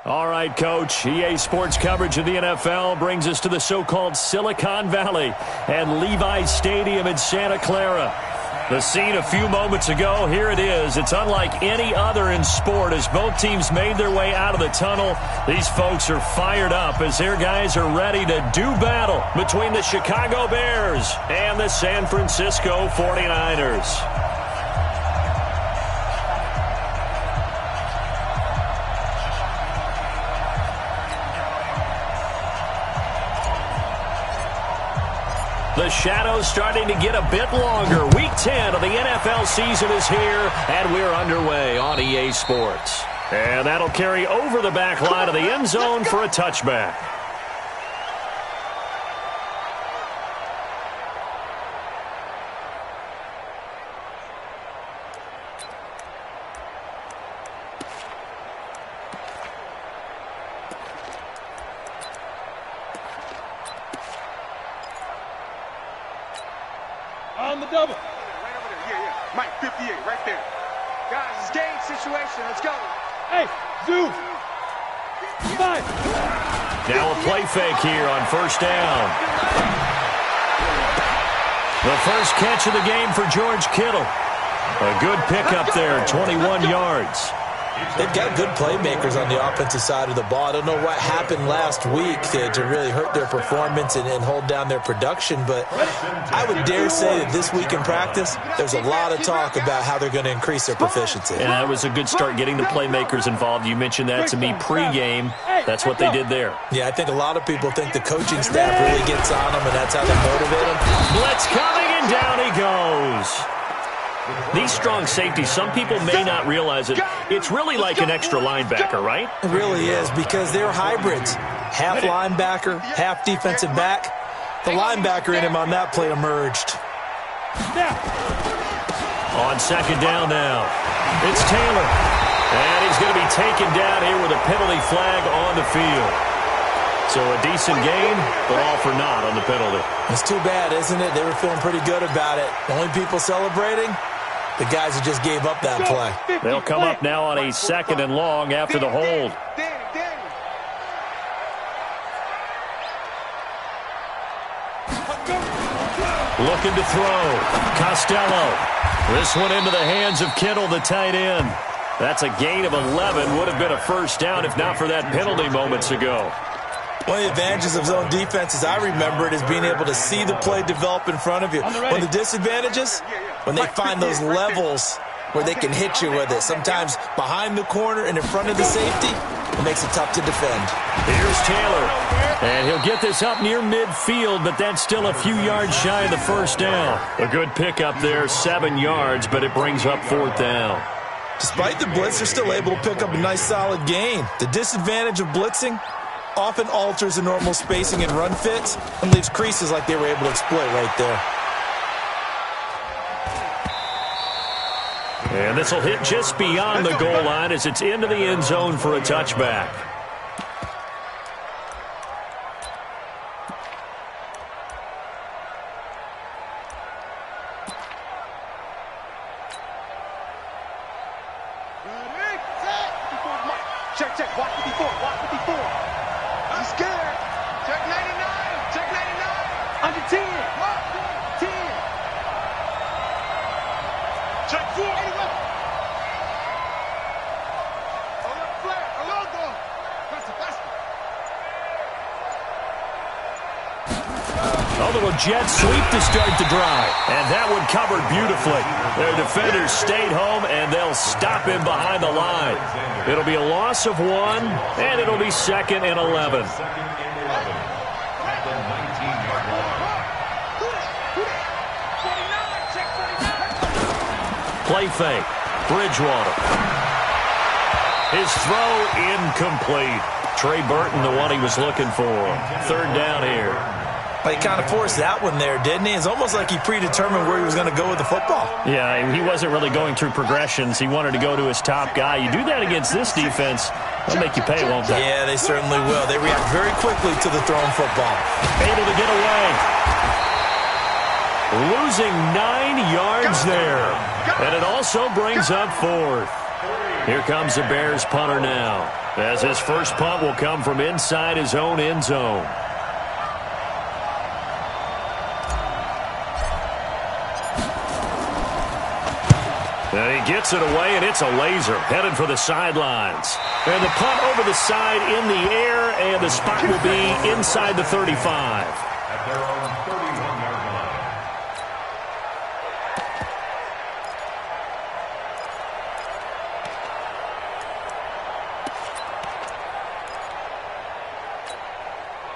All right, Coach. EA Sports coverage of the NFL brings us to the so-called Silicon Valley and Levi's Stadium in Santa Clara. The scene a few moments ago, here it is. It's unlike any other in sport as both teams made their way out of the tunnel. These folks are fired up as their guys are ready to do battle between the Chicago Bears and the San Francisco 49ers. The shadow's starting to get a bit longer. Week 10 of the NFL season is here, and we're underway on EA Sports. And that'll carry over the back line of the end zone for a touchback. On the double. Right over there. Yeah. Mike, 58, right there. Guys, it's game situation. Let's go. Hey, zoom. Five. Now a play fake here on first down. The first catch of the game for George Kittle. A good pickup there, 21 yards. They've got good playmakers on the offensive side of the ball. I don't know what happened last week to really hurt their performance and hold down their production, but I would dare say that this week in practice, there's a lot of talk about how they're going to increase their proficiency. And that was a good start getting the playmakers involved. You mentioned that to me pregame. That's what they did there. Yeah, I think a lot of people think the coaching staff really gets on them, and that's how they motivate them. Blitz coming, and down he goes. These strong safeties, some people may not realize it. It's really like an extra linebacker, right? It really is, because they're hybrids. Half linebacker, half defensive back. The linebacker in him on that play emerged. On second down now, it's Taylor. And he's going to be taken down here with a penalty flag on the field. So a decent game, but all for naught on the penalty. It's too bad, isn't it? They were feeling pretty good about it. The only people celebrating, the guys who just gave up that play. They'll come up now on a second and long after the hold. Looking to throw. Costello. This one into the hands of Kittle, the tight end. That's a gain of 11. Would have been a first down if not for that penalty moments ago. One of the advantages of zone defense, as I remember it, is being able to see the play develop in front of you. One of the disadvantages, when they find those levels where they can hit you with it, sometimes behind the corner and in front of the safety, it makes it tough to defend. Here's Taylor, and he'll get this up near midfield, but that's still a few yards shy of the first down. A good pickup there, 7 yards, but it brings up fourth down. Despite the blitz, they're still able to pick up a nice solid gain. The disadvantage of blitzing often alters the normal spacing and run fits and leaves creases like they were able to exploit right there. And this will hit just beyond the goal line as it's into the end zone for a touchback. Check. Watch 54. I'm scared. Check 99. Check 99. Under 10. 10. Check 4. 81. Alert flag. Alert go. Faster. A little jet sweep to start the drive. And that one covered beautifully. Their defenders stayed home, and they'll stop him behind the line. It'll be a loss of 1, and it'll be second and 11. Play fake. Bridgewater. His throw incomplete. Trey Burton, the one he was looking for. Third down here. He kind of forced that one there, didn't he? It's almost like he predetermined where he was going to go with the football. Yeah, he wasn't really going through progressions. He wanted to go to his top guy. You do that against this defense, they'll make you pay, won't they? Yeah, they certainly will. They react very quickly to the thrown football. Able to get away. Losing 9 yards there. And it also brings up fourth. Here comes the Bears punter now, as his first punt will come from inside his own end zone. And he gets it away, and it's a laser headed for the sidelines. And the punt over the side in the air, and the spot will be inside the 35. At their own 31-yard line.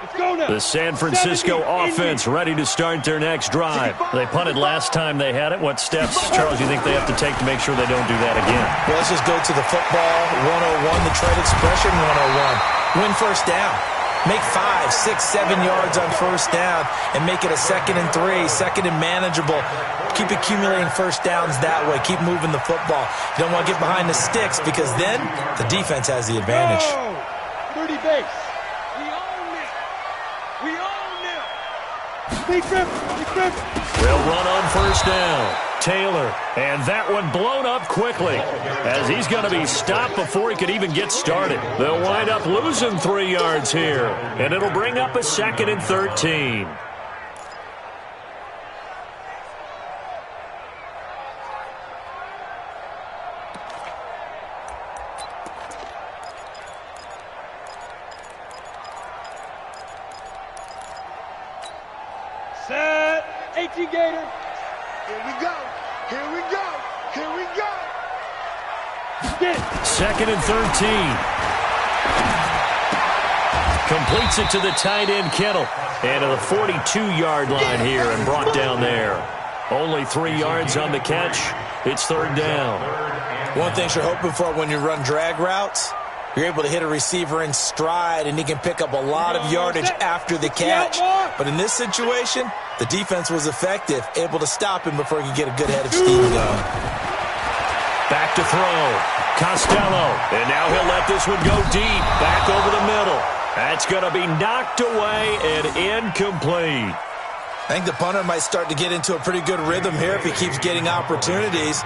Let's go now. The San Francisco offense ready to start their next drive. They punted last time they had it. What steps, Charles, do you think they have to take to make sure they don't do that again? Well, let's just go to the football 101, the trade expression 101. Win first down. Make 5, 6, 7 yards on first down and make it a 2nd and 3, 2nd and manageable. Keep accumulating first downs that way. Keep moving the football. You don't want to get behind the sticks because then the defense has the advantage. Go! 30 base. We own it. We own it. Big grip. Big grip. They'll run on first down. Taylor, and that one blown up quickly as he's going to be stopped before he could even get started. They'll wind up losing 3 yards here, and it'll bring up a 2nd and 13. Set. 18 Gator. Here we go. Here we go. Here we go. Get it. 2nd and 13. Completes it to the tight end, Kittle. And to the 42-yard line here and brought down there. Only 3 yards on the catch. It's 3rd down. One thing you're hoping for when you run drag routes, you're able to hit a receiver in stride, and he can pick up a lot of yardage after the catch. But in this situation, the defense was effective, able to stop him before he could get a good head of steam going. Back to throw. Costello. And now he'll let this one go deep. Back over the middle. That's going to be knocked away and incomplete. I think the punter might start to get into a pretty good rhythm here if he keeps getting opportunities.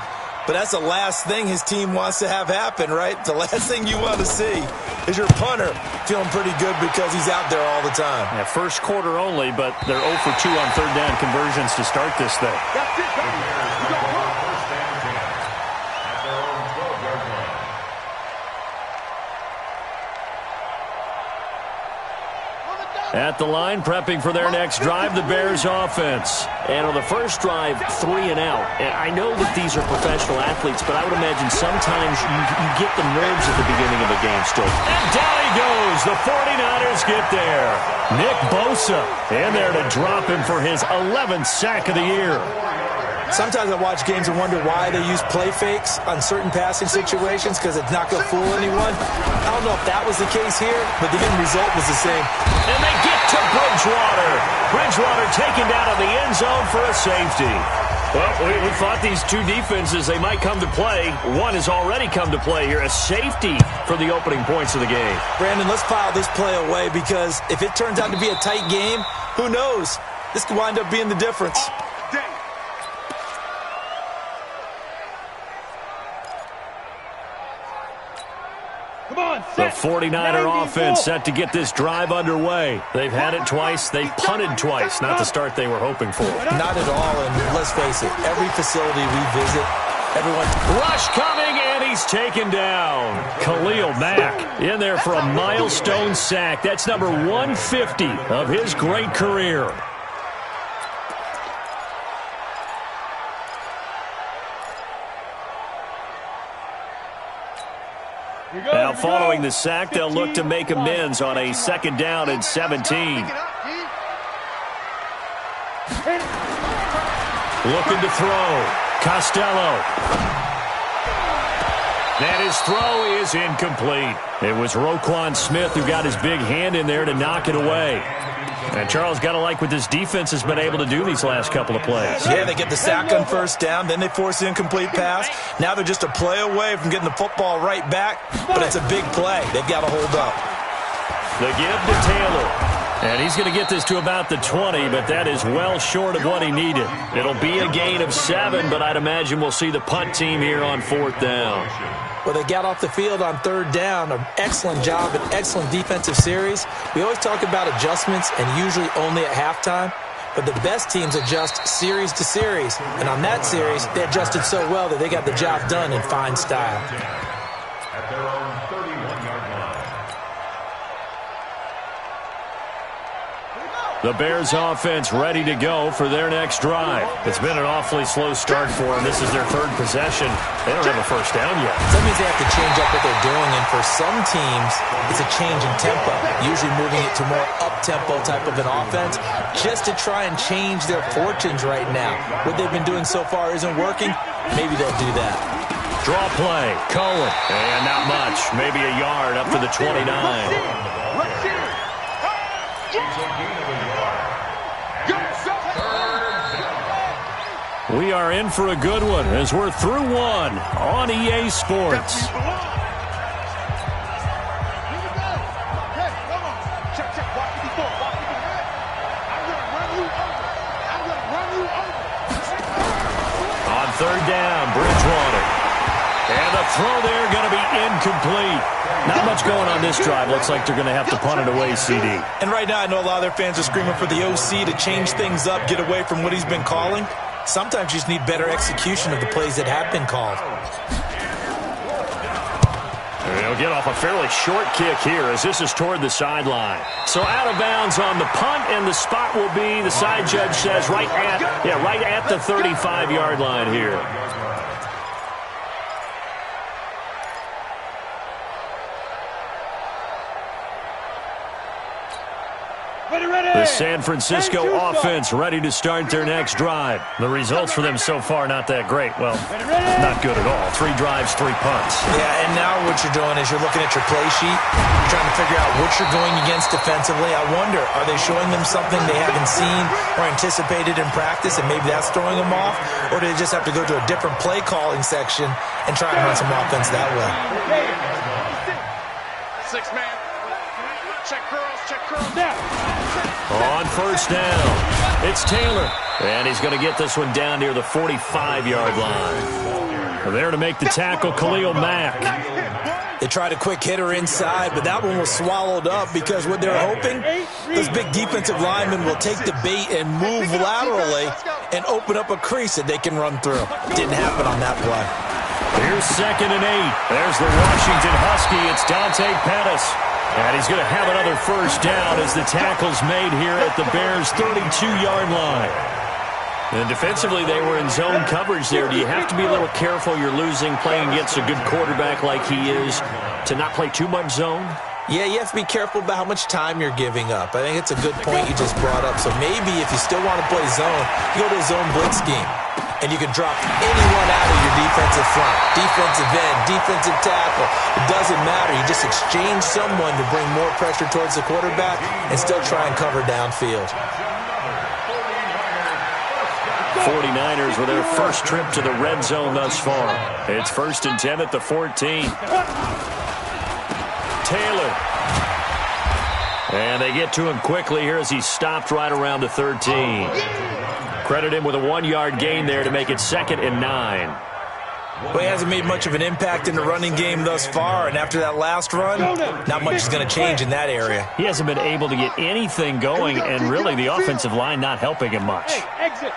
But that's the last thing his team wants to have happen, right? The last thing you want to see is your punter feeling pretty good because he's out there all the time. Yeah, first quarter only, but they're 0 for 2 on 3rd down conversions to start this thing. That's it, baby. We go home. First down chance. At their own 12-yard line. At the line, prepping for their next drive, the Bears offense. And on the first drive, 3 and out. And I know that these are professional athletes, but I would imagine sometimes you get the nerves at the beginning of a game still. And down he goes. The 49ers get there. Nick Bosa in there to drop him for his 11th sack of the year. Sometimes I watch games and wonder why they use play fakes on certain passing situations because it's not going to fool anyone. I don't know if that was the case here, but the end result was the same. And they get to Bridgewater. Bridgewater taken down in the end zone for a safety. Well, we thought these two defenses, they might come to play. One has already come to play here, a safety for the opening points of the game. Brandon, let's file this play away because if it turns out to be a tight game, who knows? This could wind up being the difference. The 49er offense set to get this drive underway. They've had it twice. They've punted twice. Not the start they were hoping for. Not at all, and let's face it, every facility we visit, everyone... Rush coming, and he's taken down. Khalil Mack in there for a milestone sack. That's number 150 of his great career. Now, following the sack, they'll look to make amends on a 2nd down and 17. Looking to throw. Costello. And his throw is incomplete. It was Roquan Smith who got his big hand in there to knock it away. And Charles, got to like what this defense has been able to do these last couple of plays. Yeah, they get the sack on first down, then they force the incomplete pass. Now they're just a play away from getting the football right back, but it's a big play. They've got to hold up. The give to Taylor. And he's going to get this to about the 20, but that is well short of what he needed. It'll be a gain of 7, but I'd imagine we'll see the punt team here on 4th down. Well, they got off the field on third down. An excellent job, an excellent defensive series. We always talk about adjustments, and usually only at halftime. But the best teams adjust series to series. And on that series, they adjusted so well that they got the job done in fine style. At their own 31-yard line. The Bears offense ready to go for their next drive. It's been an awfully slow start for them. This is their third possession. They don't have a first down yet. That means they have to change up what they're doing, and for some teams, it's a change in tempo, usually moving it to more up-tempo type of an offense, just to try and change their fortunes right now. What they've been doing so far isn't working. Maybe they'll do that. Draw play, Cohen, and not much. Maybe a yard up to the 29. We are in for a good one as we're through one on EA Sports. On third down, Bridgewater. And the throw there going to be incomplete. Not much going on this drive. Looks like they're going to have to punt it away, CD. And right now I know a lot of their fans are screaming for the OC to change things up, get away from what he's been calling. Sometimes you just need better execution of the plays that have been called. They'll get off a fairly short kick here as this is toward the sideline. So out of bounds on the punt, and the spot will be, the side judge says, right at the 35-yard line here. The San Francisco offense ready to start their next drive. The results for them so far not that great. Well, not good at all. 3 drives, 3 punts. Yeah, and now what you're doing is you're looking at your play sheet. You're trying to figure out what you're going against defensively. I wonder, are they showing them something they haven't seen or anticipated in practice, and maybe that's throwing them off? Or do they just have to go to a different play calling section and try and run some offense that way? 6-man. Check curls now. On first down, it's Taylor. And he's going to get this one down near the 45-yard line. There to make the tackle, Khalil Mack. They tried a quick hitter inside, but that one was swallowed up because what they're hoping, those big defensive linemen will take the bait and move laterally and open up a crease that they can run through. Didn't happen on that play. Here's 2nd and 8. There's the Washington Husky. It's Dante Pettis. And he's going to have another first down as the tackle's made here at the Bears' 32-yard line. And defensively, they were in zone coverage there. Do you have to be a little careful you're losing playing against a good quarterback like he is to not play too much zone? Yeah, you have to be careful about how much time you're giving up. I think it's a good point you just brought up. So maybe if you still want to play zone, you go to a zone blitz scheme. And you can drop anyone out of your defensive front, defensive end, defensive tackle. It doesn't matter. You just exchange someone to bring more pressure towards the quarterback and still try and cover downfield. 49ers with their first trip to the red zone thus far. It's 1st and 10 at the 14. Taylor. And they get to him quickly here as he stopped right around the 13. Credit him with a 1-yard gain there to make it 2nd and 9. Well, he hasn't made much of an impact in the running game thus far, and after that last run, not much is going to change in that area. He hasn't been able to get anything going, and really the offensive line not helping him much. Exit.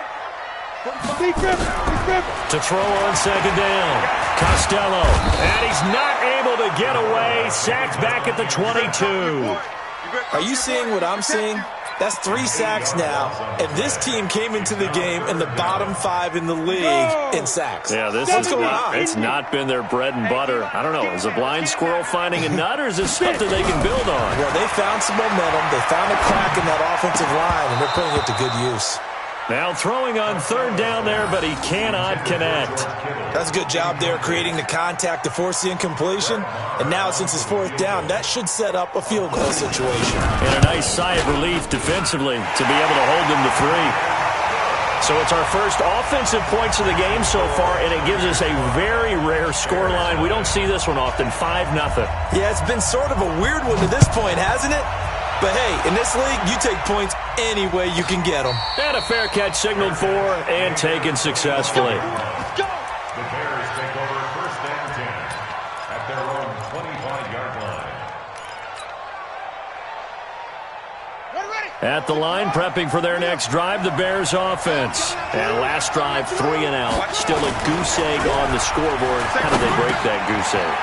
To throw on 2nd down, Costello, and he's not able to get away. Sacked back at the 22. Are you seeing what I'm seeing? That's 3 sacks now, and this team came into the game in the bottom 5 in the league in sacks. Yeah, What's going on? It's not been their bread and butter. I don't know. Is a blind squirrel finding a nut, or is this something they can build on? Well, they found some momentum. They found a crack in that offensive line, and they're putting it to good use. Now throwing on 3rd down there, but he cannot connect. That's a good job there creating the contact to force the incompletion. And now since it's 4th down, that should set up a field goal situation. And a nice sigh of relief defensively to be able to hold them to 3. So it's our first offensive points of the game so far, and it gives us a very rare scoreline. We don't see this one often, 5-0. Yeah, it's been sort of a weird one to this point, hasn't it? But hey, in this league, you take points any way you can get them. And a fair catch signaled for and taken successfully. The Bears take over 1st and 10. their own 25-yard line. At the line, prepping for their next drive, the Bears offense. And last drive, 3 and out. Still a goose egg on the scoreboard. How do they break that goose egg?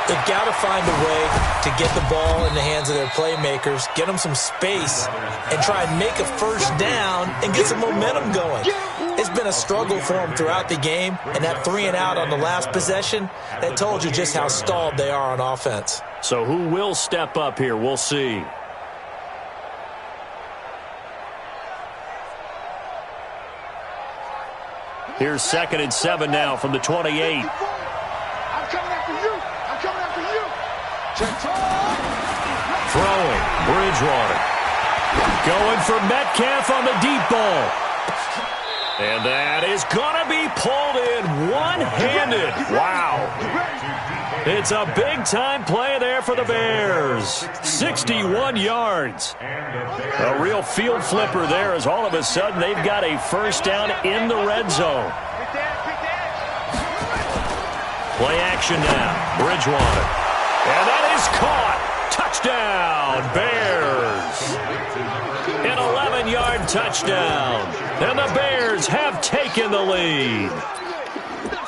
They've got to find a way to get the ball in the hands of their playmakers, get them some space, and try and make a first down and get some momentum going. It's been a struggle for them throughout the game, and that 3 and out on the last possession, that told you just how stalled they are on offense. So who will step up here? We'll see. Here's 2nd and 7 now from the 28. I'm coming after you. I'm coming after you. Throwing, Bridgewater. Going for Metcalf on the deep ball. And that is going to be pulled in one-handed. Wow. It's a big-time play there for the Bears. 61 yards. A real field flipper there as all of a sudden they've got a first down in the red zone. Play action now. Bridgewater. And that is caught. Touchdown, Bears. An 11-yard touchdown. And the Bears have taken the lead.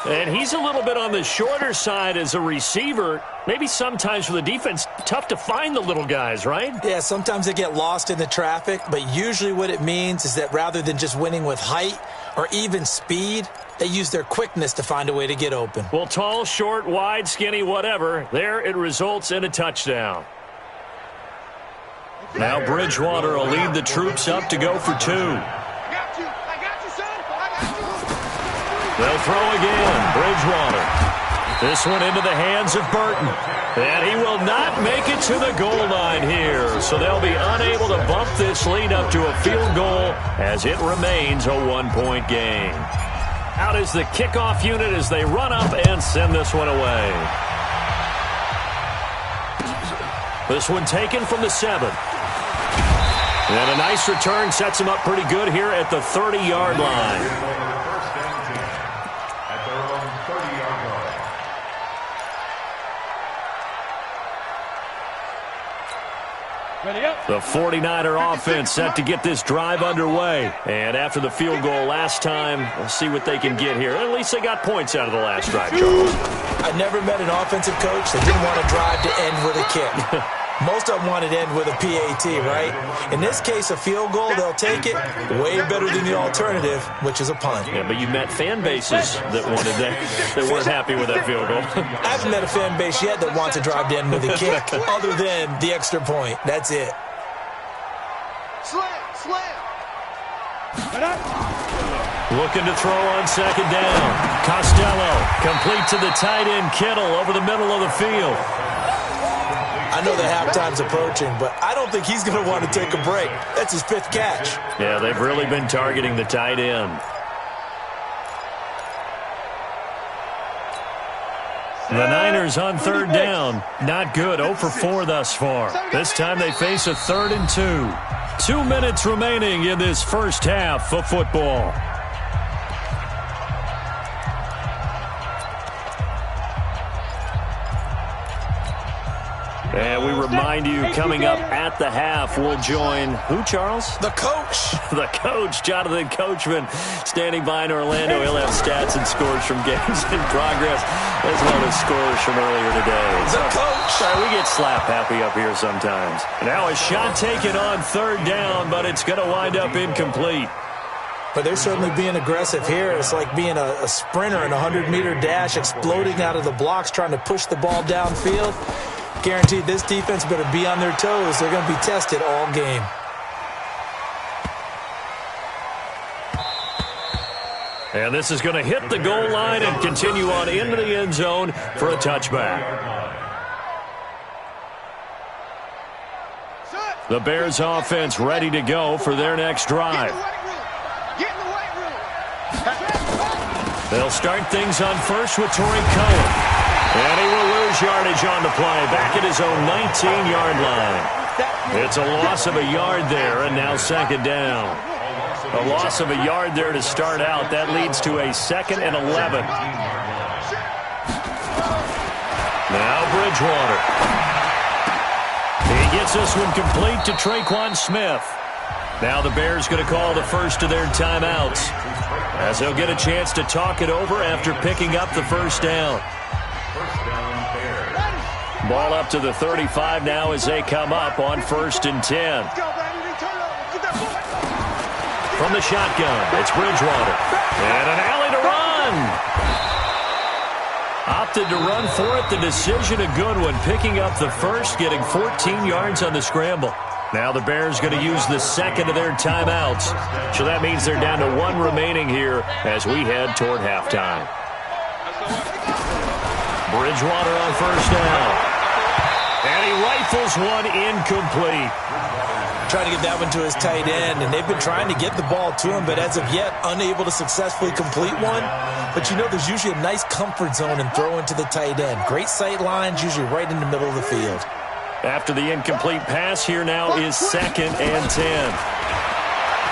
And he's a little bit on the shorter side as a receiver. Maybe sometimes for the defense, tough to find the little guys, right? Yeah, sometimes they get lost in the traffic, but usually what it means is that rather than just winning with height or even speed, they use their quickness to find a way to get open. Well, tall, short, wide, skinny, whatever, there it results in a touchdown. Now Bridgewater will lead the troops up to go for 2. They'll throw again. Bridgewater. This one into the hands of Burton. And he will not make it to the goal line here. So they'll be unable to bump this lead up to a field goal as it remains a 1-point game. Out is the kickoff unit as they run up and send this one away. This one taken from the 7. And a nice return sets him up pretty good here at the 30-yard line. The 49er offense set to get this drive underway. And after the field goal last time, we'll see what they can get here. At least they got points out of the last drive, Charles. I never met an offensive coach that didn't want a drive to end with a kick. Most of them want it to end with a PAT, right? In this case, a field goal, they'll take it way better than the alternative, which is a punt. Yeah, but you met fan bases that wanted that, that weren't happy with that field goal. I haven't met a fan base yet that wants a drive to end with a kick, other than the extra point. That's it. Slam. Looking to throw on 2nd down. Costello complete to the tight end Kittle over the middle of the field. I know the halftime's approaching, but I don't think he's going to want to take a break. That's his 5th catch. Yeah, they've really been targeting the tight end. The Niners on 3rd down. Not good. 0 for 4 thus far. This time they face a 3rd and 2. 2 minutes remaining in this first half of football. And we remind you, coming up at the half, we'll join who, Charles? The coach. The coach, Jonathan Coachman, standing by in Orlando. He'll have stats and scores from games in progress, as well as scores from earlier today. The coach. Sorry, we get slap happy up here sometimes. Now a shot taken on 3rd down, but it's going to wind up incomplete. But they're certainly being aggressive here. It's like being a sprinter in a 100-meter dash, exploding out of the blocks, trying to push the ball downfield. Guaranteed this defense better be on their toes. They're going to be tested all game. And this is going to hit the goal line and continue on into the end zone for a touchback. The Bears offense ready to go for their next drive. They'll start things on first with Torrey Cohen. And he will lose yardage on the play, back at his own 19-yard line. It's a loss of a yard there, and now 2nd down. A loss of a yard there to start out. That leads to a 2nd and 11. Now Bridgewater. He gets this one complete to Tre'Quan Smith. Now the Bears going to call the first of their timeouts, as they'll get a chance to talk it over after picking up the first down. Ball up to the 35 now as they come up on 1st and 10. From the shotgun, it's Bridgewater. And an alley to run. Opted to run for it. The decision a good one. Picking up the first, getting 14 yards on the scramble. Now the Bears going to use the second of their timeouts. So that means they're down to 1 remaining here as we head toward halftime. Bridgewater on 1st down. And he rifles one incomplete. Trying to get that one to his tight end, and they've been trying to get the ball to him, but as of yet, unable to successfully complete one. But you know there's usually a nice comfort zone in throwing to the tight end. Great sight lines, usually right in the middle of the field. After the incomplete pass, here now is 2nd and 10.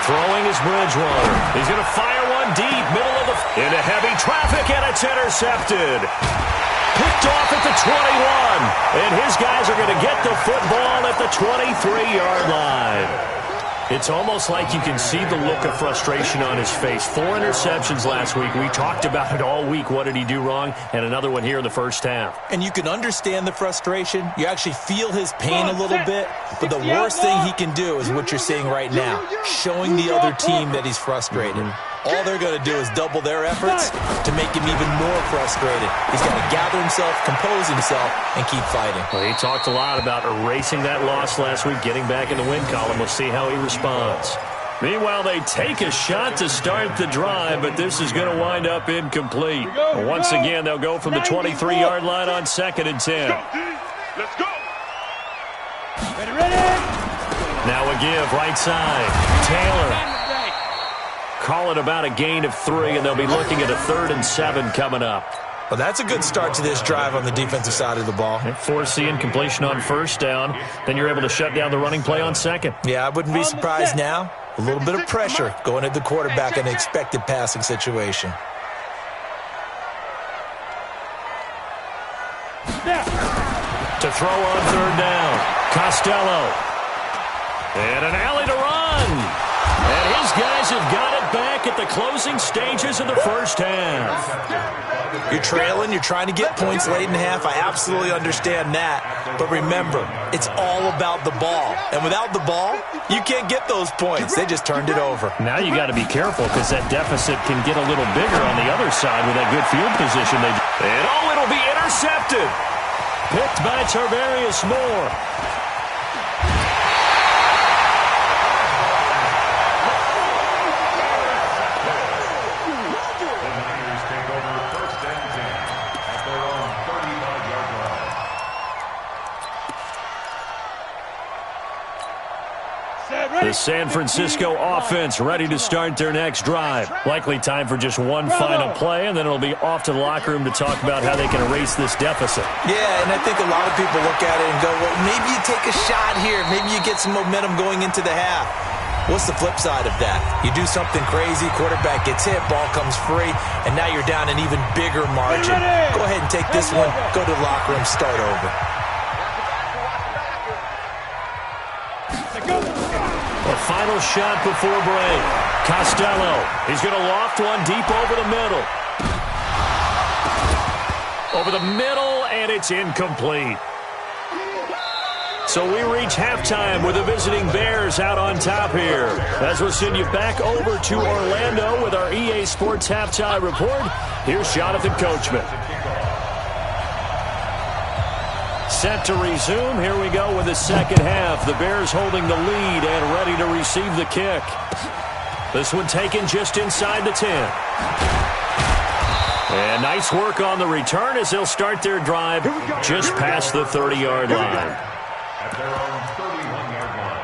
Throwing is Bridgewater. He's going to fire one deep, middle of the... into heavy traffic, and it's intercepted. Picked off at the 21. And his guys are going to get the football at the 23-yard line. It's almost like you can see the look of frustration on his face. 4 interceptions last week. We talked about it all week. What did he do wrong? And another one here in the first half. And you can understand the frustration. You actually feel his pain a little bit. But the worst thing he can do is what you're seeing right now, showing the other team that he's frustrated. All they're going to do is double their efforts to make him even more frustrated. He's got to gather himself, compose himself, and keep fighting. Well, he talked a lot about erasing that loss last week, getting back in the win column. We'll see how he responds. Meanwhile, they take a shot to start the drive, but this is going to wind up incomplete. Once again, they'll go from the 23-yard line on 2nd and 10. Let's go. Ready. Now a give, right side. Taylor. Call it about a gain of 3, and they'll be looking at a 3rd and 7 coming up. Well, that's a good start to this drive on the defensive side of the ball. Force the incompletion on 1st down. Then you're able to shut down the running play on 2nd. Yeah, I wouldn't be surprised now. A little bit of pressure going at the quarterback in an expected passing situation. To throw on 3rd down. Costello. And an alley to run. And his guys have got it back at the closing stages of the first half. You're trailing. You're trying to get points late in half. I absolutely understand that. But remember, it's all about the ball. And without the ball, you can't get those points. They just turned it over. Now you got to be careful because that deficit can get a little bigger on the other side with that good field position. And it'll be intercepted. Picked by Tarvarius Moore. The San Francisco offense ready to start their next drive. Likely time for just one final play, and then it'll be off to the locker room to talk about how they can erase this deficit. Yeah, and I think a lot of people look at it and go, well, maybe you take a shot here. Maybe you get some momentum going into the half. What's the flip side of that? You do something crazy, quarterback gets hit, ball comes free, and now you're down an even bigger margin. Go ahead and take this one, go to the locker room, start over. A final shot before break. Costello. He's going to loft one deep over the middle. Over the middle, and it's incomplete. So we reach halftime with the visiting Bears out on top here. As we'll send you back over to Orlando with our EA Sports Halftime Report, here's Jonathan Coachman. Set to resume. Here we go with the second half. The Bears holding the lead and ready to receive the kick. This one taken just inside the 10. And nice work on the return as they'll start their drive just past the 30-yard line. At their own 31-yard line.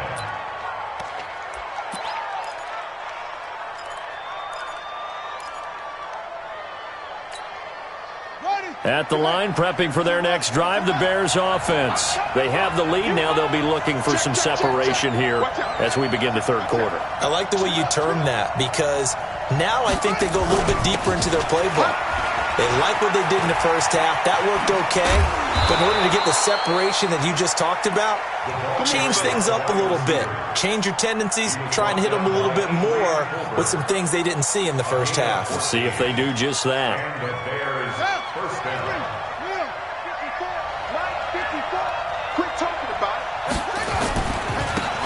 At the line, prepping for their next drive, the Bears offense. They have the lead. Now they'll be looking for some separation here as we begin the third quarter. I like the way you term that because now I think they go a little bit deeper into their playbook. They like what they did in the first half. That worked okay. But in order to get the separation that you just talked about, change things up a little bit. Change your tendencies. Try and hit them a little bit more with some things they didn't see in the first half. We'll see if they do just that.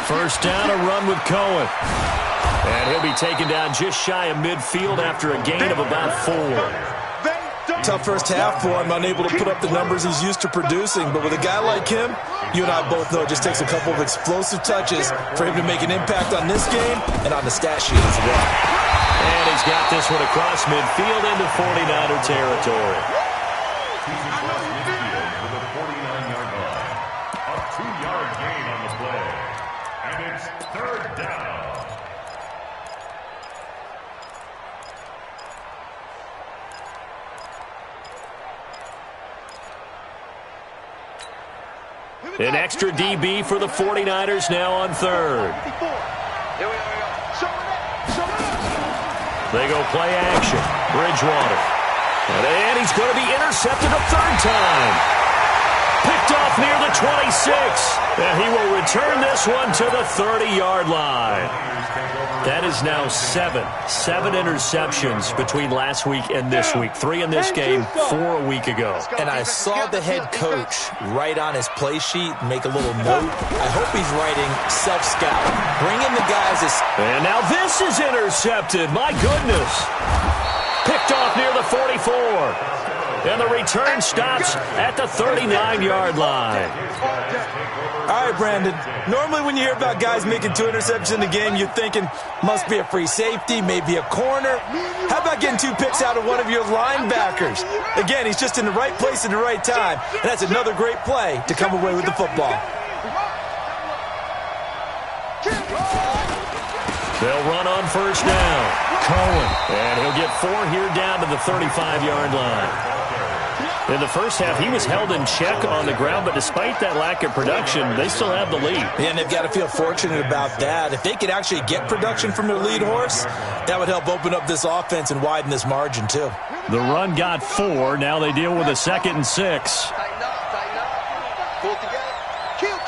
First down, a run with Cohen. And he'll be taken down just shy of midfield after a gain of about 4. Tough first half for him, unable to put up the numbers he's used to producing. But with a guy like him, you and I both know it just takes a couple of explosive touches for him to make an impact on this game and on the stat sheet as well. And he's got this one across midfield into 49er territory. With a 49-yard line. A 2-yard gain on the play. And it's third down. An extra DB for the 49ers now on third. They go play action. Bridgewater. And he's going to be intercepted a third time. Picked off near the 26. And he will return this one to the 30-yard line. That is now 7 interceptions between last week and this week. 3 in this game, 4 a week ago. And I saw the head coach write on his play sheet, make a little note. I hope he's writing self-scout. Bring in the guys. And now this is intercepted. My goodness. Picked off near the 44. And the return stops at the 39-yard line. All right, Brandon. Normally when you hear about guys making 2 interceptions in a game, you're thinking, must be a free safety, maybe a corner. How about getting 2 picks out of one of your linebackers? Again, he's just in the right place at the right time. And that's another great play to come away with the football. They'll run on first down. Cohen. And he'll get 4 here down to the 35-yard line. In the first half, he was held in check on the ground, but despite that lack of production, they still have the lead. Yeah, and they've got to feel fortunate about that. If they could actually get production from their lead horse, that would help open up this offense and widen this margin, too. The run got 4. Now they deal with a 2nd and 6. Tighten up. Pull together. Kill.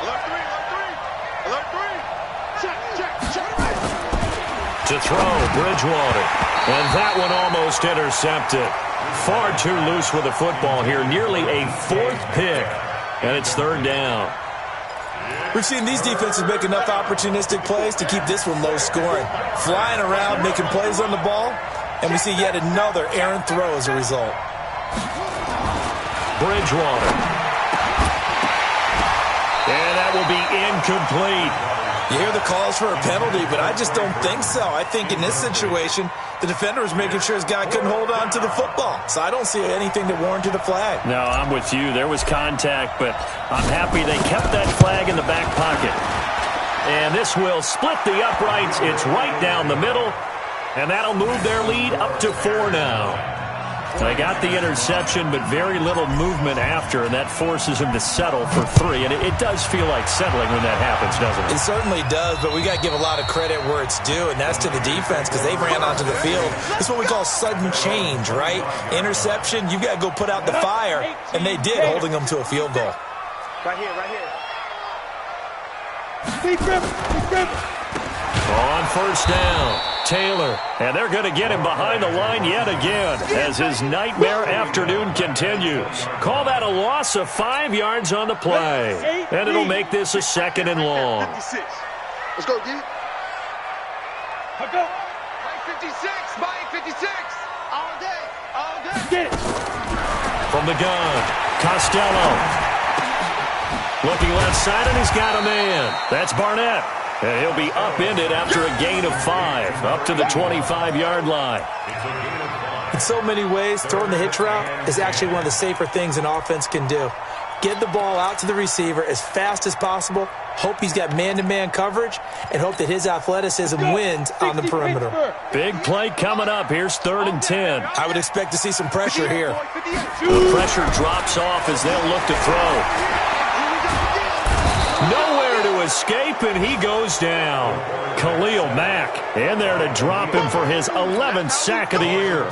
Alert 3. To throw, Bridgewater. And that one almost intercepted. Far too loose with the football here. Nearly a 4th pick. And it's 3rd down. We've seen these defenses make enough opportunistic plays to keep this one low scoring. Flying around, making plays on the ball. And we see yet another errant throw as a result. Bridgewater. And that will be incomplete. You hear the calls for a penalty, but I just don't think so. I think in this situation, the defender was making sure his guy couldn't hold on to the football. So I don't see anything that warranted a flag. No, I'm with you. There was contact, but I'm happy they kept that flag in the back pocket. And this will split the uprights. It's right down the middle, and that'll move their lead up to 4 now. They got the interception, but very little movement after, and that forces him to settle for 3. And it does feel like settling when that happens, doesn't it? It certainly does, but we got to give a lot of credit where it's due, and that's to the defense because they ran onto the field. This is what we call sudden change, right? Interception, you got to go put out the fire, and they did, holding them to a field goal. Right here. On first down, Taylor. And they're going to get him behind the line yet again as his nightmare afternoon continues. Call that a loss of 5 yards on the play. And it'll make this a 2nd and long. 56. Let's go, D. Let's go. Mike 56. All day. Get it. From the gun, Costello. Looking left side, and he's got a man. That's Barnett. And he'll be upended after a gain of 5, up to the 25-yard line. In so many ways, throwing the hitch route is actually one of the safer things an offense can do. Get the ball out to the receiver as fast as possible, hope he's got man-to-man coverage, and hope that his athleticism wins on the perimeter. Big play coming up. Here's 3rd and 10. I would expect to see some pressure here. The pressure drops off as they'll look to throw. Nowhere to escape, and he goes down. Khalil Mack in there to drop him for his 11th sack of the year.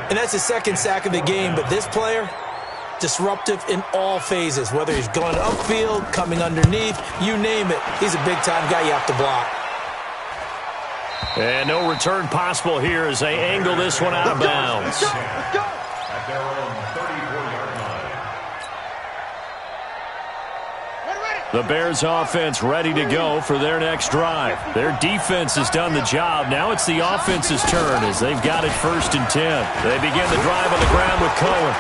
And that's his second sack of the game, but this player, disruptive in all phases, whether he's going upfield, coming underneath, you name it. He's a big-time guy you have to block. And no return possible here as they angle this one out of bounds. At their own 34-yard line. The Bears offense ready to go for their next drive. Their defense has done the job. Now it's the offense's turn as they've got it 1st and 10. They begin the drive on the ground with Cohen.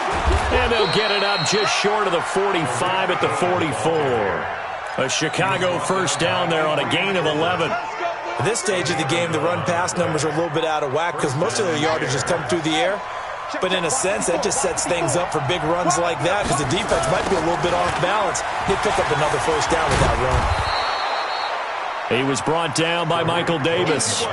And they'll get it up just short of the 45 at the 44. A Chicago first down there on a gain of 11. At this stage of the game, the run-pass numbers are a little bit out of whack because most of their yardage has come through the air. But in a sense, that just sets things up for big runs like that because the defense might be a little bit off balance. He'll pick up another first down with that run. He was brought down by Michael Davis.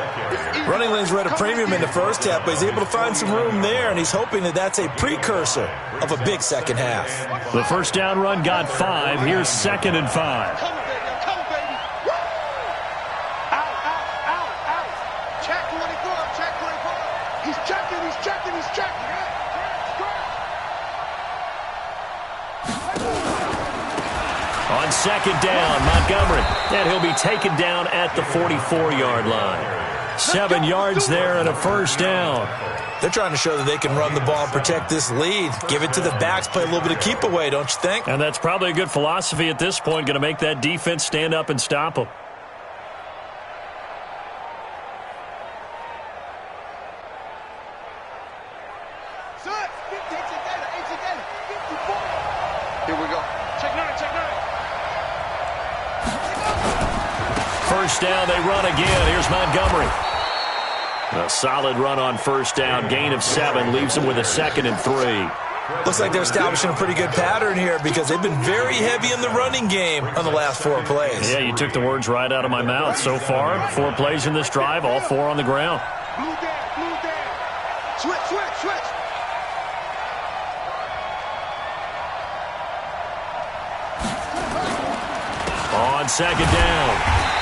Running lanes were at a premium in the first half, but he's able to find some room there, and he's hoping that that's a precursor of a big second half. The first down run got 5. Here's 2nd and 5. On 2nd down, Montgomery, and he'll be taken down at the 44-yard line. 7 yards there and a first down. They're trying to show that they can run the ball and protect this lead. Give it to the backs, play a little bit of keep away, don't you think? And that's probably a good philosophy at this point, going to make that defense stand up and stop them. Here we go. Check 9, check 9. First down, they run again. Here's Montgomery. A solid run on first down. Gain of 7 leaves them with a 2nd and 3. Looks like they're establishing a pretty good pattern here because they've been very heavy in the running game on the last 4 plays. Yeah, you took the words right out of my mouth. So far, 4 plays in this drive, all 4 on the ground. Blue down, blue down. Switch, switch, switch. On 2nd down,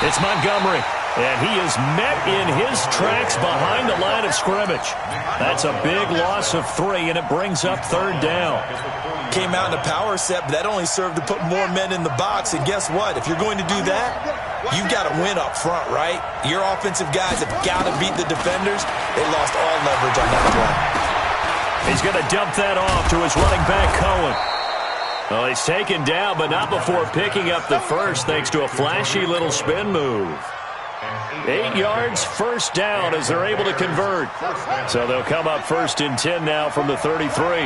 it's Montgomery. And he is met in his tracks behind the line of scrimmage. That's a big loss of 3, and it brings up 3rd down. Came out in a power set, but that only served to put more men in the box. And guess what? If you're going to do that, you've got to win up front, right? Your offensive guys have got to beat the defenders. They lost all leverage on that play. He's going to dump that off to his running back, Cohen. Well, he's taken down, but not before picking up the first, thanks to a flashy little spin move. 8 yards, first down as they're able to convert. So they'll come up 1st and 10 now from the 33.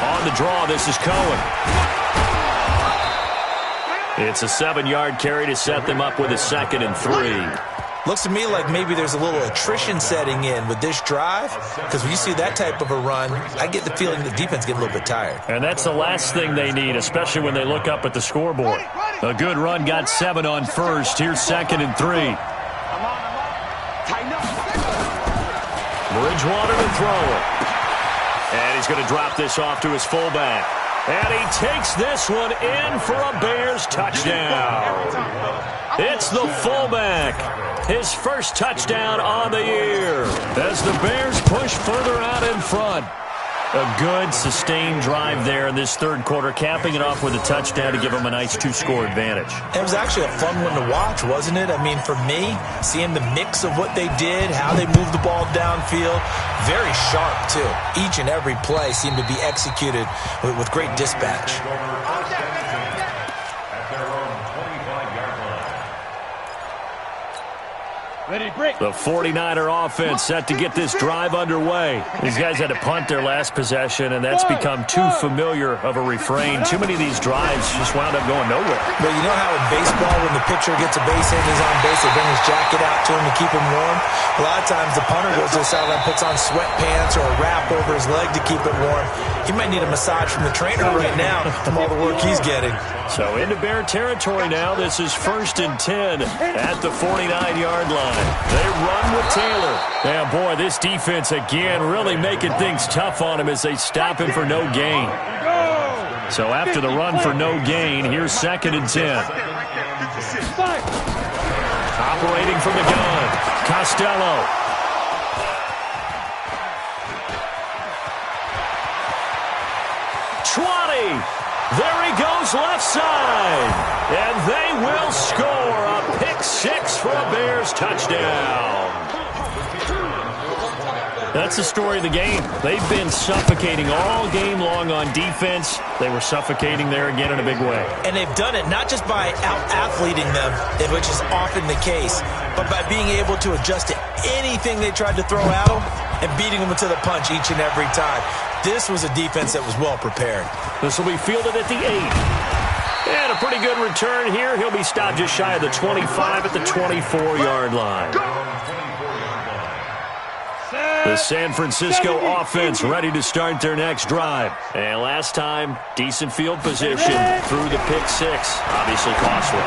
On the draw, this is Cohen. It's a 7-yard carry to set them up with a 2nd and 3. Looks to me like maybe there's a little attrition setting in with this drive because when you see that type of a run, I get the feeling the defense getting a little bit tired. And that's the last thing they need, especially when they look up at the scoreboard. A good run got 7 on first. Here's 2nd and 3. Bridgewater to throw it. And he's going to drop this off to his fullback. And he takes this one in for a Bears touchdown. It's the fullback. His first touchdown on the year as the Bears push further out in front. A good, sustained drive there in this 3rd quarter, capping it off with a touchdown to give them a nice 2-score advantage. It was actually a fun one to watch, wasn't it? I mean, for me, seeing the mix of what they did, how they moved the ball downfield, very sharp, too. Each and every play seemed to be executed with great dispatch. The 49er offense set to get this drive underway. These guys had to punt their last possession, and that's become too familiar of a refrain. Too many of these drives just wound up going nowhere. Well, you know how in baseball, when the pitcher gets a base hit and he's on base, they bring his jacket out to him to keep him warm? A lot of times the punter goes to the sideline, puts on sweatpants or a wrap over his leg to keep it warm. He might need a massage from the trainer right now from all the work he's getting. So into Bear territory now. This is 1st and 10 at the 49-yard line. They run with Taylor. Yeah, boy, this defense again really making things tough on him as they stop him for no gain. So after the run for no gain, here's 2nd and 10. Operating from the gun, Costello. There he goes left side. And they will score a pick 6 for a Bears touchdown. That's the story of the game. They've been suffocating all game long on defense. They were suffocating there again in a big way. And they've done it not just by out-athleting them, which is often the case, but by being able to adjust to anything they tried to throw at them and beating them to the punch each and every time. This was a defense that was well prepared. This will be fielded at the 8. And a pretty good return here. He'll be stopped just shy of the 25 at the 24-yard line. The San Francisco offense ready to start their next drive. And last time, decent field position through the pick 6. Obviously costly.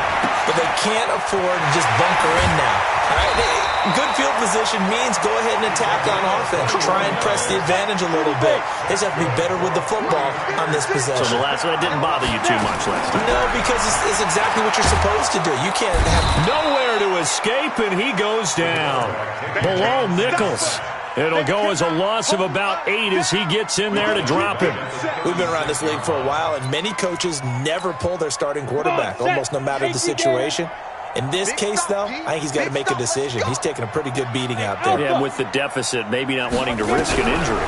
But they can't afford to just bunker in now. All right? Good field position means go ahead and attack on offense. Try and press the advantage a little bit. They just have to be better with the football on this possession. So the last one didn't bother you too much last time? No, because it's exactly what you're supposed to do. You can't have... Nowhere to escape, and he goes down. Bilal Nichols. It'll go as a loss of about 8 as he gets in there to drop him. We've been around this league for a while, and many coaches never pull their starting quarterback, almost no matter the situation. In this case, though, I think he's got to make a decision. He's taking a pretty good beating out there. Yeah, with the deficit, maybe not wanting to risk an injury.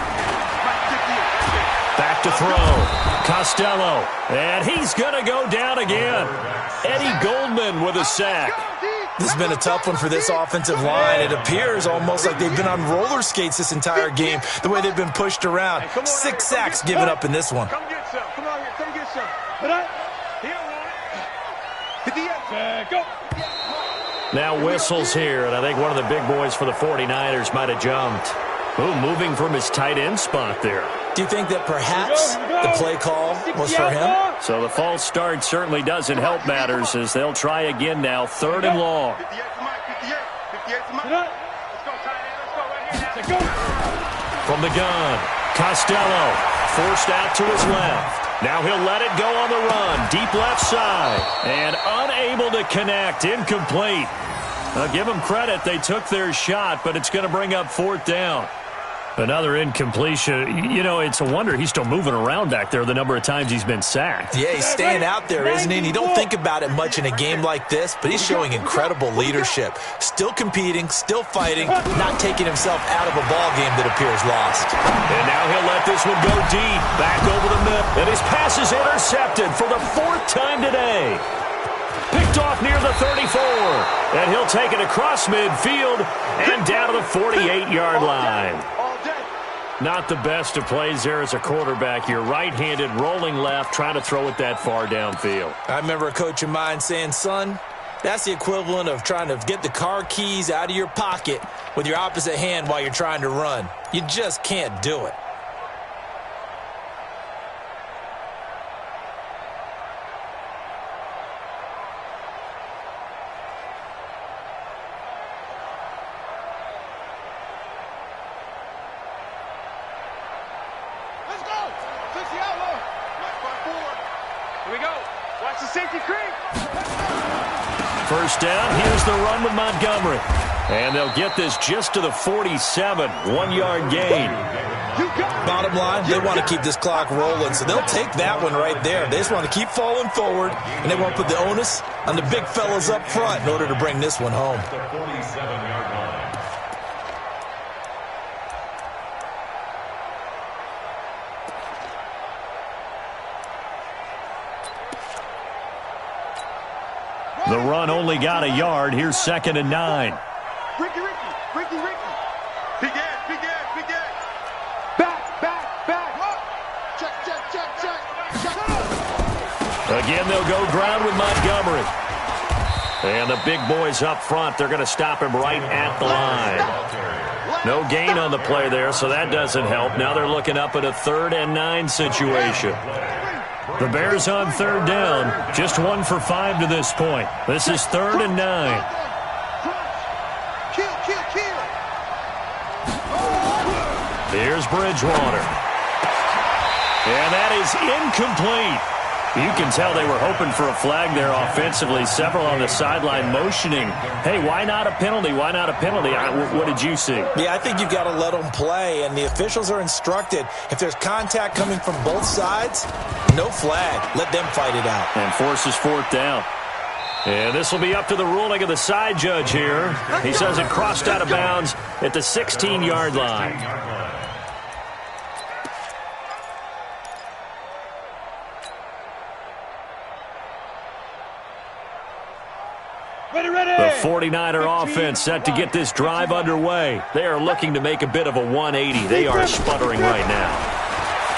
Back to throw. Costello. And he's going to go down again. Eddie Goldman with a sack. This has been a tough one for this offensive line. It appears almost like they've been on roller skates this entire game, the way they've been pushed around. 6 sacks given up in this one. Come get some. Come on here. Come get some. Go. Now whistles here, and I think one of the big boys for the 49ers might have jumped. Ooh, moving from his tight end spot there. Do you think that perhaps the play call was for him? So the false start certainly doesn't help matters as they'll try again now, 3rd and long. 58 to Mike. 58 to Mike. Let's go, tight end. Let's go right here now. From the gun, Costello forced out to his left. Now he'll let it go on the run, deep left side, and unable to connect, incomplete. Give them credit, they took their shot, but it's going to bring up 4th down. Another incompletion. You know, it's a wonder he's still moving around back there the number of times he's been sacked. Yeah, he's staying out there, isn't he? And you don't think about it much in a game like this, but he's showing incredible leadership. Still competing, still fighting, not taking himself out of a ball game that appears lost. And now he'll let this one go deep, back over the middle. And his pass is intercepted for the 4th time today. Picked off near the 34. And he'll take it across midfield and down to the 48-yard line. Not the best of plays there as a quarterback. You're right-handed, rolling left, trying to throw it that far downfield. I remember a coach of mine saying, son, that's the equivalent of trying to get the car keys out of your pocket with your opposite hand while you're trying to run. You just can't do it. First down, here's the run with Montgomery. And they'll get this just to the 47, 1-yard gain. Bottom line, they want to keep this clock rolling, so they'll take that one right there. They just want to keep falling forward, and they want to put the onus on the big fellas up front in order to bring this one home. The 47-yard line. The run only got a yard. Here's 2nd and 9. Ricky. Big ass. Back. Check. Again, they'll go ground with Montgomery. And the big boys up front, they're going to stop him right at the line. No gain on the play there, so that doesn't help. Now they're looking up at a 3rd and 9 situation. The Bears on 3rd down, just 1 for 5 to this point. This is 3rd and 9. Here's Bridgewater. And that is incomplete. You can tell they were hoping for a flag there offensively. Several on the sideline motioning, hey, why not a penalty? Why not a penalty? What did you see? Yeah, I think you've got to let them play, and the officials are instructed, if there's contact coming from both sides, no flag. Let them fight it out. And forces fourth down. And this will be up to the ruling of the side judge here. He says it crossed out of bounds at the 16-yard line. The 49er offense set to get this drive underway. They are looking to make a bit of a 180. They are sputtering right now.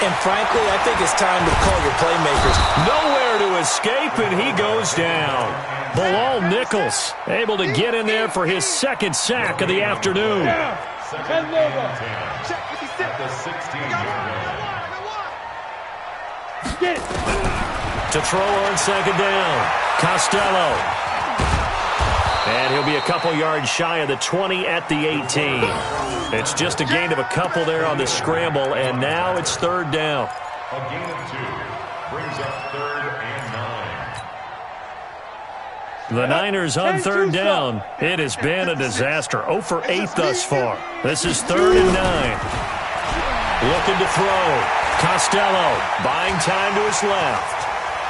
And frankly, I think it's time to call your playmakers. Nowhere to escape, and he goes down. Bilal Nichols able to get in there for his second sack of the afternoon. To throw on second down, Costello. And he'll be a couple yards shy of the 20 at the 18. It's just a gain of a couple there on the scramble, and now it's third down. A gain of 2 brings up 3rd and 9. The Niners on third down. It has been a disaster. 0 for 8 thus far. This is 3rd and 9. Looking to throw. Costello buying time to his left.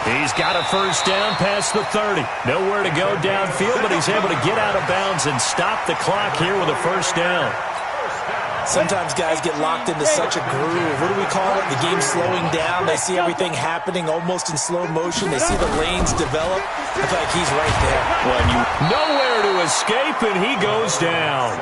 He's got a first down past the 30. Nowhere to go downfield, but he's able to get out of bounds and stop the clock here with a first down. Sometimes guys get locked into such a groove. What do we call it? The game's slowing down. They see everything happening almost in slow motion. They see the lanes develop. I feel like he's right there. Nowhere to escape, and he goes down.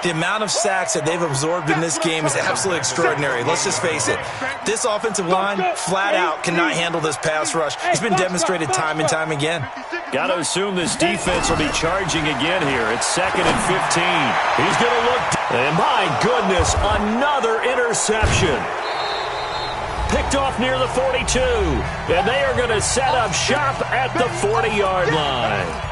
The amount of sacks that they've absorbed in this game is absolutely extraordinary. Let's just face it. This offensive line, flat out, cannot handle this pass rush. It's been demonstrated time and time again. Got to assume this defense will be charging again here. It's 2nd and 15. He's going to look. And my goodness, another interception. Picked off near the 42. And they are going to set up shop at the 40-yard line.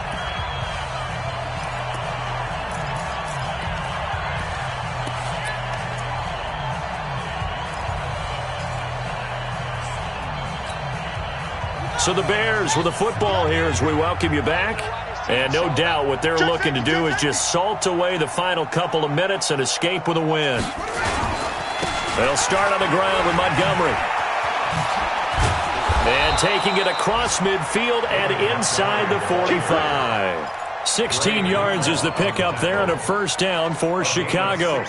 So the Bears with the football here as we welcome you back. And no doubt what they're looking to do is just salt away the final couple of minutes and escape with a win. They'll start on the ground with Montgomery. And taking it across midfield and inside the 45. 16 yards is the pickup there and a first down for Chicago.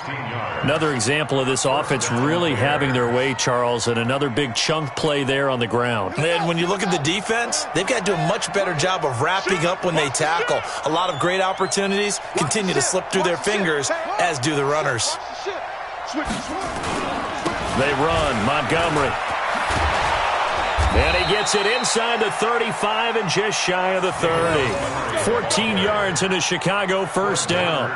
Another example of this offense really having their way, Charles, and another big chunk play there on the ground. And when you look at the defense, they've got to do a much better job of wrapping up when they tackle. A lot of great opportunities continue to slip through their fingers, as do the runners. They run. Montgomery. And he gets it inside the 35 and just shy of the 30. 14 yards in a Chicago first down.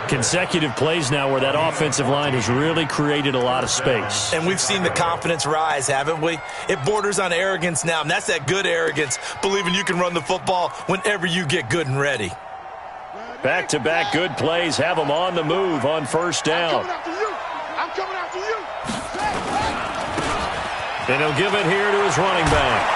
Consecutive plays now where that offensive line has really created a lot of space. And we've seen the confidence rise, haven't we? It borders on arrogance now, and that's that good arrogance, believing you can run the football whenever you get good and ready. Back-to-back good plays have them on the move on first down. I'm coming after you. And he'll give it here to his running back.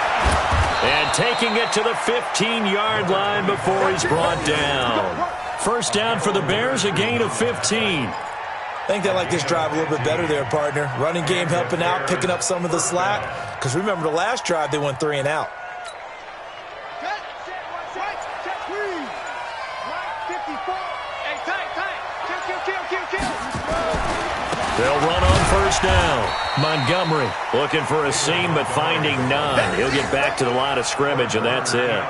And taking it to the 15-yard line before he's brought down. First down for the Bears, a gain of 15. I think they like this drive a little bit better there, partner. Running game helping out, picking up some of the slack. Because remember the last drive, they went 3 and out. They'll run on first down. Montgomery looking for a seam, but finding none. He'll get back to the line of scrimmage, and that's it.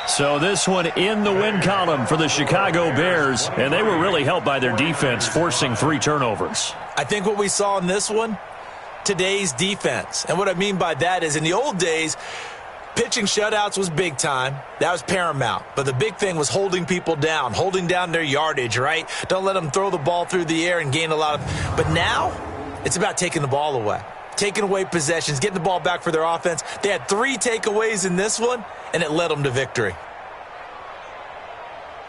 So this one in the win column for the Chicago Bears, and they were really helped by their defense, forcing 3 turnovers. I think what we saw in this one, today's defense. And what I mean by that is in the old days, pitching shutouts was big time. That was paramount. But the big thing was holding people down, holding down their yardage, right? Don't let them throw the ball through the air and gain a lot of... But now, it's about taking the ball away. Taking away possessions, getting the ball back for their offense. They had 3 takeaways in this one, and it led them to victory.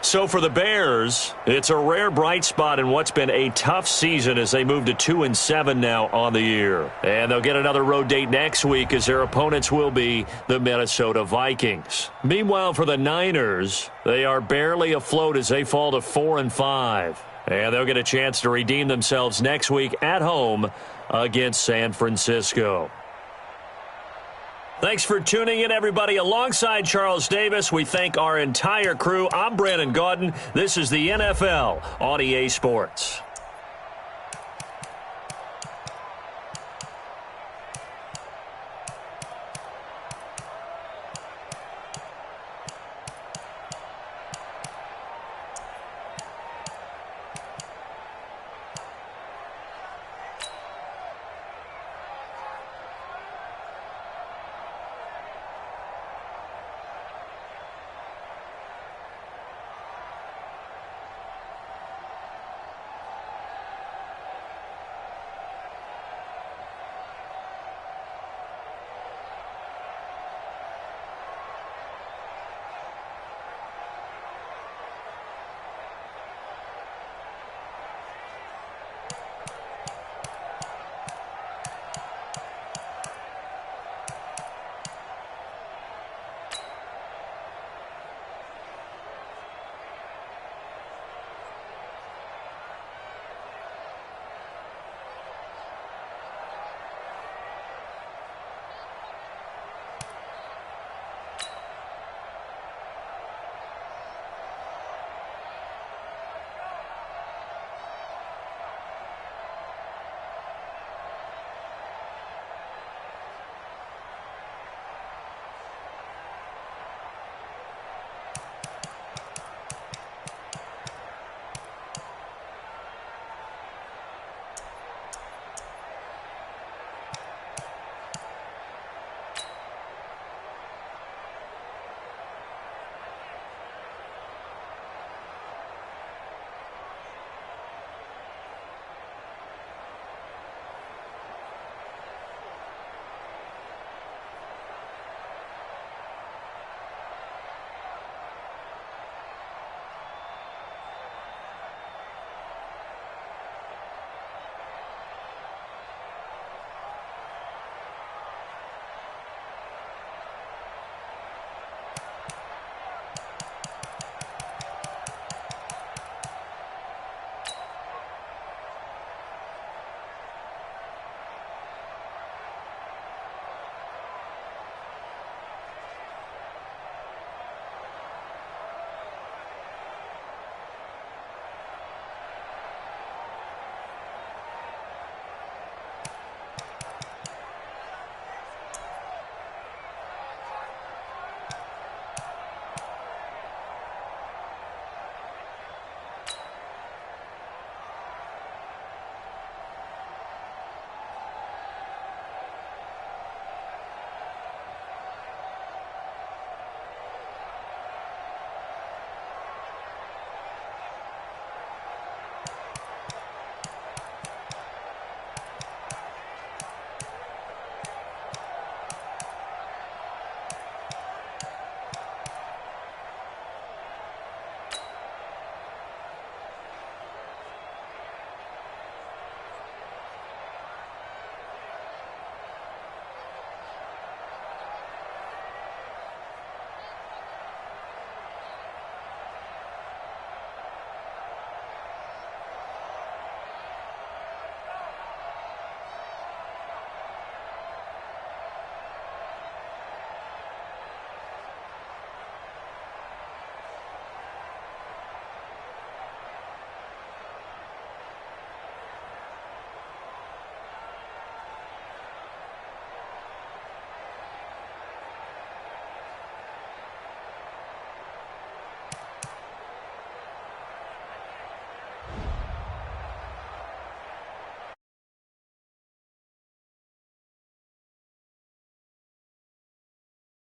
So for the Bears, it's a rare bright spot in what's been a tough season as they move to 2-7 now on the year. And they'll get another road date next week as their opponents will be the Minnesota Vikings. Meanwhile, for the Niners, they are barely afloat as they fall to 4-5. And they'll get a chance to redeem themselves next week at home against San Francisco. Thanks for tuning in, everybody. Alongside Charles Davis, we thank our entire crew. I'm Brandon Gaudin. This is the NFL on EA Sports.